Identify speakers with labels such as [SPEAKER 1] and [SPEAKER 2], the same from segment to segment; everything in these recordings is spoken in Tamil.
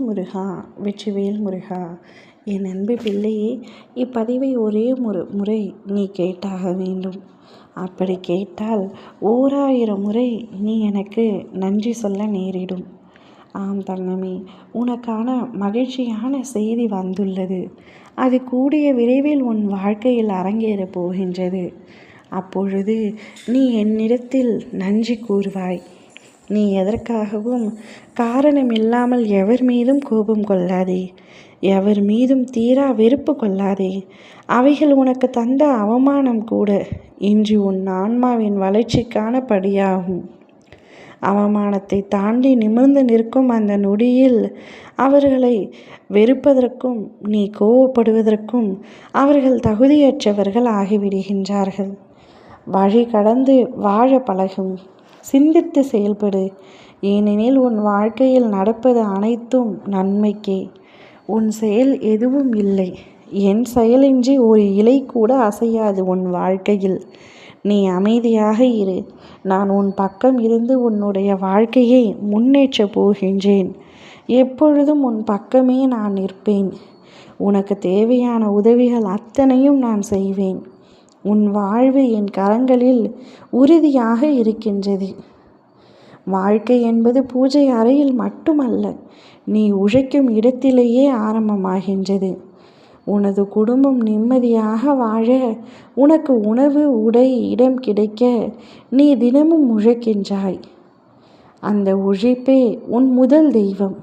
[SPEAKER 1] முருகா, வெற்றிவேல் முருகா. என் அன்பு பிள்ளையே, இப்பதிவை ஒரே முறை நீ கேட்டாக வேண்டும். அப்படி கேட்டால் 1000 முறை நீ எனக்கு நன்றி சொல்ல நேரிடும். ஆம் தங்கமே, உனக்கான மகிழ்ச்சியான செய்தி வந்துள்ளது. அது கூடிய விரைவில் உன் வாழ்க்கையில் அரங்கேறப் போகின்றது. அப்பொழுது நீ என்னிடத்தில் நன்றி கூறுவாய். நீ எதற்காகவும் காரணமில்லாமல் எவர் மீதும் கோபம் கொள்ளாதே. எவர் மீதும் தீரா வெறுப்பு கொள்ளாதே. அவைகள் உனக்கு தந்த அவமானம் கூட இன்று உன் ஆன்மாவின் வளர்ச்சிக்கான படியாகும். அவமானத்தை தாண்டி நிமிர்ந்து நிற்கும் அந்த நொடியில் அவர்களை வெறுப்பதற்கும் நீ கோவப்படுவதற்கும் அவர்கள் தகுதியற்றவர்கள் ஆகிவிடுகின்றார்கள். வழி கடந்து வாழ பழகும். சிந்தித்து செயல்படு. ஏனெனில் உன் வாழ்க்கையில் நடப்பது அனைத்தும் நன்மைக்கே. உன் செயல் எதுவும் இல்லை. என் செயலின்றி ஒரு இலை கூட அசையாது உன் வாழ்க்கையில். நீ அமைதியாக இரு. நான் உன் பக்கம் இருந்து உன்னுடைய வாழ்க்கையை முன்னேற்றப் போகின்றேன். எப்பொழுதும் உன் பக்கமே நான் நிற்பேன். உனக்கு தேவையான உதவிகள் அத்தனையும் நான் செய்வேன். உன் வாழ்வு என் கரங்களில் உறுதியாக இருக்கின்றது. வாழ்க்கை என்பது பூஜை அறையில் மட்டுமல்ல, நீ உழைக்கும் இடத்திலேயே ஆரம்பமாகின்றது. உனது குடும்பம் நிம்மதியாக வாழ, உனக்கு உணவு, உடை, இடம் கிடைக்க நீ தினமும் உழைக்கின்றாய். அந்த உழைப்பே உன் முதல் தெய்வம்.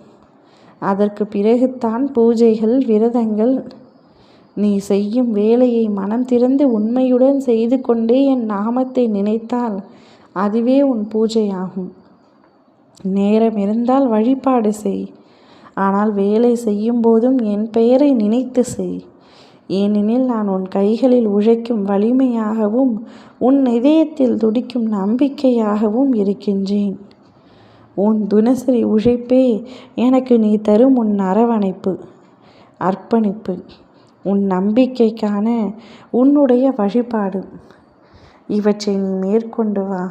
[SPEAKER 1] அதற்கு பிறகுதான் பூஜைகள், விரதங்கள். நீ செய்யும் வேலையை மனம் திறந்து உண்மையுடன் செய்து கொண்டே என் நாமத்தை நினைத்தால் அதுவே உன் பூஜையாகும். நேரம் இருந்தால் வழிபாடு செய். ஆனால் வேலை செய்யும் போதும் என் பெயரை நினைத்து செய். ஏனெனில் நான் உன் கைகளில் உழைக்கும் வலிமையாகவும் உன் இதயத்தில் துடிக்கும் நம்பிக்கையாகவும் இருக்கின்றேன். உன் தினசரி உழைப்பே எனக்கு நீ தரும் உன் அரவணைப்பு, அர்ப்பணிப்பு, உன் நம்பிக்கைக்கான உன்னுடைய வழிபாடு. இவற்றை நீ மேற்கொண்டு வா.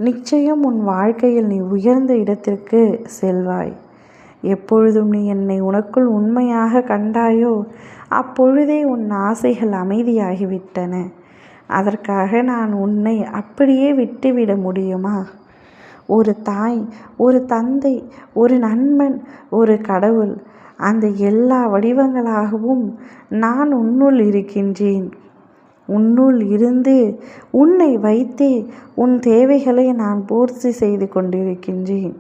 [SPEAKER 1] நிச்சயம் உன் வாழ்க்கையில் நீ உயர்ந்த இடத்திற்கு செல்வாய். எப்பொழுதும் நீ என்னை உனக்குள் உண்மையாக கண்டாயோ அப்பொழுதே உன் ஆசைகள் அமைதியாகிவிட்டன. அதற்காக நான் உன்னை அப்படியே விட்டுவிட முடியுமா? ஒரு தாய், ஒரு தந்தை, ஒரு நண்பன், ஒரு கடவுள், அந்த எல்லா வடிவங்களாகவும் நான் உன்னுள் இருக்கின்றேன். உன்னுள் இருந்து உன்னை வைத்தே உன் தேவைகளை நான் பூர்த்தி செய்து கொண்டிருக்கின்றேன்.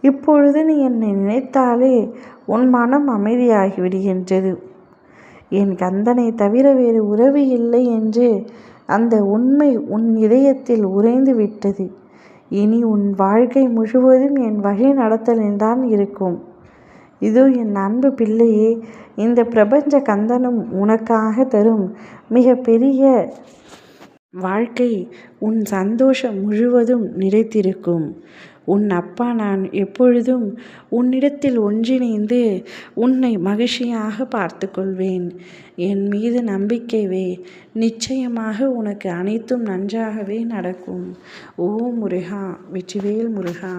[SPEAKER 1] இப்பொழுது நீ என்னை நினைத்தாலே உன் மனம் அமைதியாகிவிடுகின்றது. என் கந்தனை தவிர வேறு உறவு இல்லை என்று அந்த உண்மை உன் இதயத்தில் உறைந்து விட்டது. இனி உன் வாழ்க்கை முழுவதும் என் வழி நடத்தலில்தான் இருக்கும். இதோ என் அன்பு பிள்ளையே, இந்த பிரபஞ்ச கந்தனும் உனக்காக தரும் மிகப்பெரிய வாழ்க்கை உன் சந்தோஷம் முழுவதும் நிறைத்திருக்கும். உன் அப்பா நான் எப்பொழுதும் உன்னிடத்தில் ஒன்றிணைந்து உன்னை மகிழ்ச்சியாக பார்த்து கொள்வேன். என் மீது நம்பிக்கை வை. நிச்சயமாக உனக்கு அனைத்தும் நன்றாகவே நடக்கும். ஓ முருகா, வெற்றிவேல் முருகா.